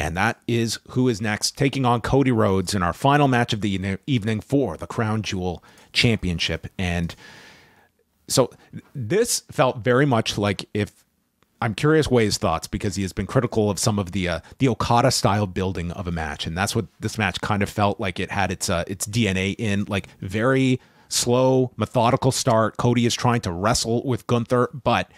And that is who is next, taking on Cody Rhodes in our final match of the evening for the Crown Jewel Championship. And so this felt very much like, if I'm curious Way's thoughts, because he has been critical of some of the Okada style building of a match, and that's what this match kind of felt like. It had its DNA in, like, very slow, methodical start. Cody is trying to wrestle with Gunther, but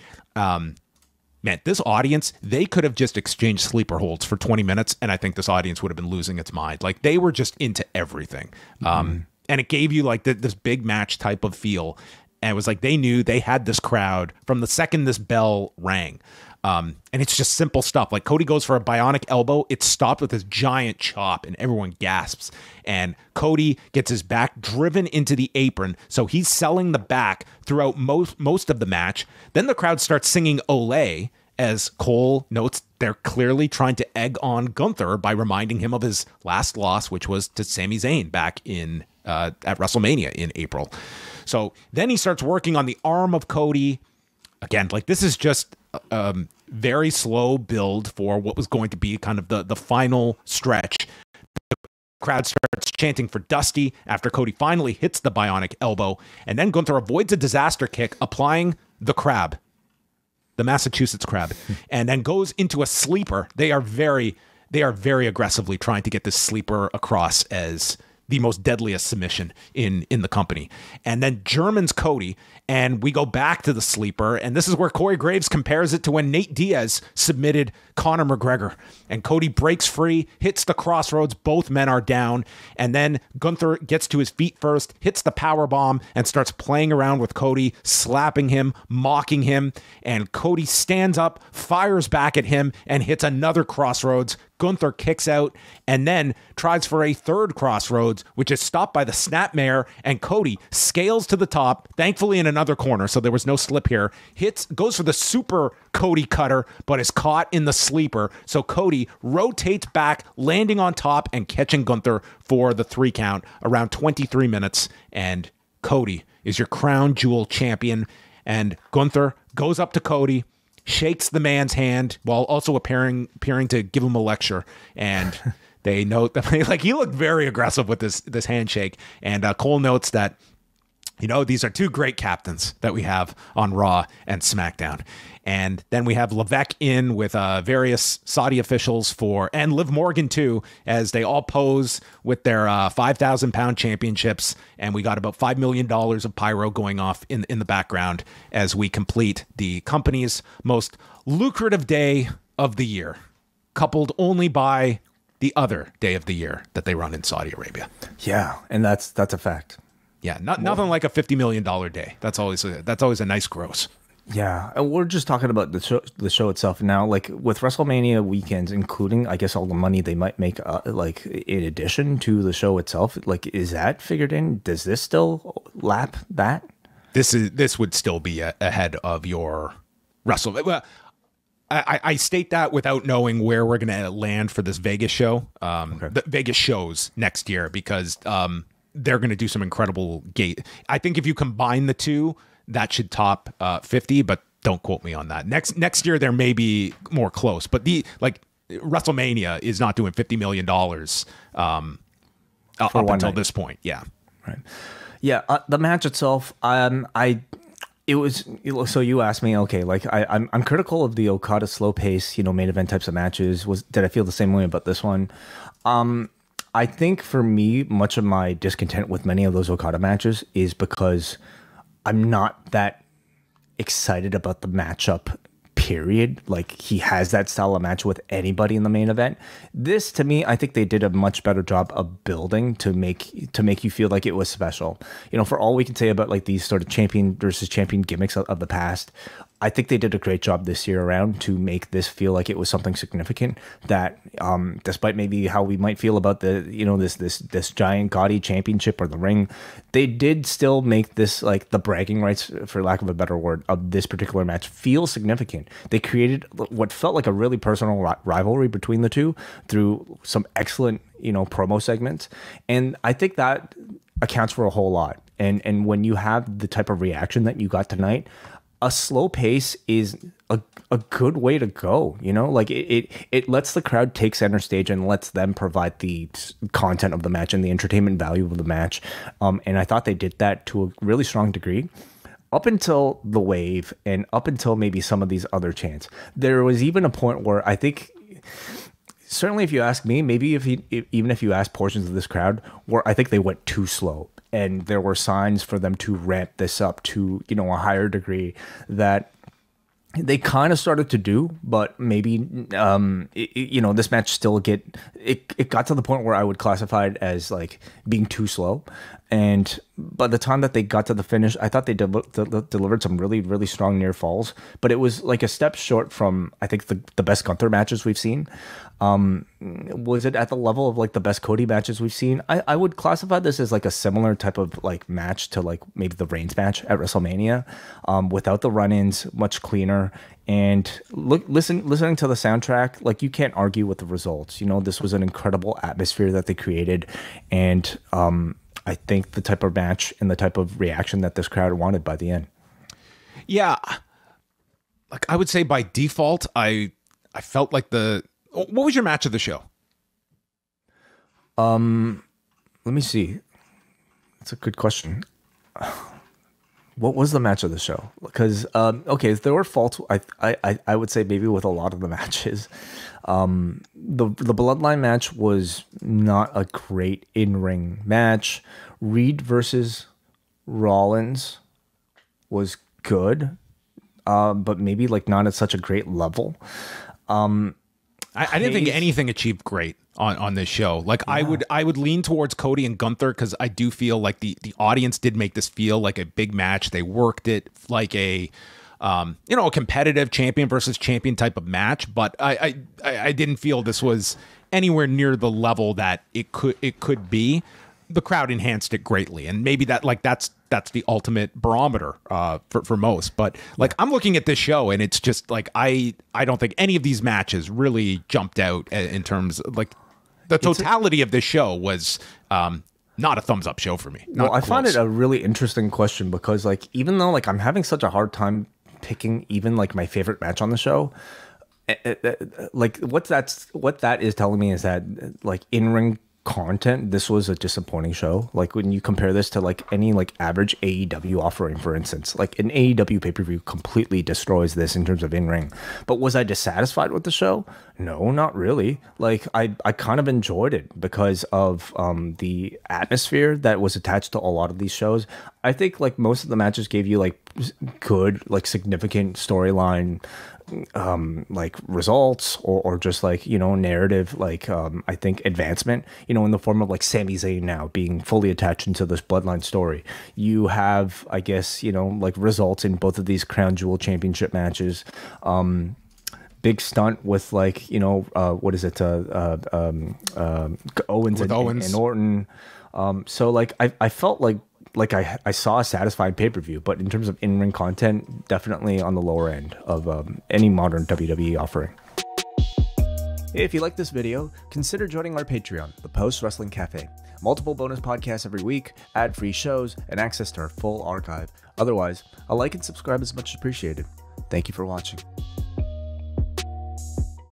man, this audience, they could have just exchanged sleeper holds for 20 minutes, and I think this audience would have been losing its mind. Like, they were just into everything. And it gave you like this big match type of feel. And it was like they knew they had this crowd from the second this bell rang. And it's just simple stuff. Like, Cody goes for a bionic elbow. It's stopped with this giant chop, and everyone gasps. And Cody gets his back driven into the apron. So he's selling the back throughout most of the match. Then the crowd starts singing Olay, as Cole notes they're clearly trying to egg on Gunther by reminding him of his last loss, which was to Sami Zayn back in at WrestleMania in April. So then he starts working on the arm of Cody. Again, like, this is just very slow build for what was going to be kind of the final stretch. The crowd starts chanting for Dusty after Cody finally hits the bionic elbow. And then Gunther avoids a disaster kick, applying the crab, the Massachusetts crab, and then goes into a sleeper. They are very aggressively trying to get this sleeper across as the most deadliest submission in the company. And then Germans Cody, and we go back to the sleeper, and this is where Corey Graves compares it to when Nate Diaz submitted Conor McGregor. And Cody breaks free, hits the crossroads, both men are down, and then Gunther gets to his feet first, hits the power bomb, and starts playing around with Cody, slapping him, mocking him, and Cody stands up, fires back at him, and hits another crossroads. Gunther kicks out and then tries for a third crossroads, which is stopped by the snapmare, and Cody scales to the top, thankfully in another corner, so there was no slip here, goes for the super Cody cutter, but is caught in the sleeper, so Cody rotates back, landing on top and catching Gunther for the 3 count around 23 minutes, and Cody is your crown jewel champion. And Gunther goes up to Cody, shakes the man's hand while also appearing to give him a lecture. And they note that, like, he looked very aggressive with this handshake. And Cole notes that, you know, these are 2 great captains that we have on Raw and SmackDown. And then we have Levesque in with various Saudi officials and Liv Morgan too, as they all pose with their 5,000-pound championships. And we got about $5 million of pyro going off in the background as we complete the company's most lucrative day of the year, coupled only by the other day of the year that they run in Saudi Arabia. Yeah, and that's a fact. Yeah, nothing like a $50 million day. That's always a nice gross. Yeah, and we're just talking about the show itself now. Like, with WrestleMania weekends, including, I guess, all the money they might make, like, in addition to the show itself. Like, is that figured in? Does this still lap that? This would still be ahead of your WrestleMania. Well, I state that without knowing where we're going to land for this Vegas show, the Vegas shows next year, because they're going to do some incredible gate. I think if you combine the two, that should top 50, but don't quote me on that. Next year there may be more close, but WrestleMania is not doing $50 million up until this point. Yeah, right. Yeah, the match itself, it was, so you asked me, okay, like, I'm critical of the Okada slow pace, main event types of matches. Did I feel the same way about this one? I think for me, much of my discontent with many of those Okada matches is because I'm not that excited about the matchup, period. Like, he has that style of match with anybody in the main event. This, to me, I think they did a much better job of building to make you feel like it was special. For all we can say about, like, these sort of champion versus champion gimmicks of the past, I think they did a great job this year around to make this feel like it was something significant, that despite maybe how we might feel about the, this giant gaudy championship or the ring, they did still make this, like, the bragging rights, for lack of a better word, of this particular match feel significant. They created what felt like a really personal rivalry between the two through some excellent, promo segments. And I think that accounts for a whole lot. And when you have the type of reaction that you got tonight, a slow pace is a good way to go, you know, like it lets the crowd take center stage and lets them provide the content of the match and the entertainment value of the match. And I thought they did that to a really strong degree up until the wave and up until maybe some of these other chants. There was even a point where I think, certainly if you ask me, maybe even if you ask portions of this crowd, where I think they went too slow. And there were signs for them to ramp this up to, you know, a higher degree that they kind of started to do, but maybe, you know, this match still it got to the point where I would classify it as like being too slow. And by the time that they got to the finish, I thought they delivered some really, really strong near falls, but it was like a step short from, I think, the best Gunther matches we've seen. Was it at the level of like the best Cody matches we've seen? I would classify this as like a similar type of like match to like maybe the Reigns match at WrestleMania, without the run-ins, much cleaner. And listening to the soundtrack, like you can't argue with the results. You know, this was an incredible atmosphere that they created, and I think the type of match and the type of reaction that this crowd wanted by the end. Yeah, like I would say by default, I felt like what was your match of the show? Let me see. That's a good question. What was the match of the show? Because okay, there were faults. I would say maybe with a lot of the matches. The Bloodline match was not a great in-ring match. Reed versus Rollins was good, but maybe like not at such a great level. I didn't think anything achieved great on this show. Like yeah. I would lean towards Cody and Gunther because I do feel like the audience did make this feel like a big match. They worked it like a a competitive champion versus champion type of match, but I didn't feel this was anywhere near the level that it could be. The crowd enhanced it greatly, and maybe that's the ultimate barometer for most. But like I'm looking at this show, and it's just like I don't think any of these matches really jumped out in terms of like the totality of this show was not a thumbs up show for me. Well, I found it a really interesting question because like even though like I'm having such a hard time picking even like my favorite match on the show, like what that is telling me is that like in-ring content, this was a disappointing show. Like when you compare this to like any like average AEW offering, for instance, like an AEW pay-per-view completely destroys this in terms of in-ring. But was I dissatisfied with the show? No, not really. Like I kind of enjoyed it because of the atmosphere that was attached to a lot of these shows. I think like most of the matches gave you like good, like significant storyline like results or just like, you know, narrative, like I think advancement, you know, in the form of like Sami Zayn now being fully attached into this Bloodline story. You have, I guess, you know, like results in both of these Crown Jewel championship matches. Big stunt with like, you know, what is it? Owens and Orton. So like I felt like I saw a satisfying pay-per-view, but in terms of in-ring content, definitely on the lower end of any modern WWE offering. If you like this video, consider joining our Patreon, the Post Wrestling Cafe. Multiple bonus podcasts every week, ad-free shows, and access to our full archive. Otherwise, a like and subscribe is much appreciated. Thank you for watching.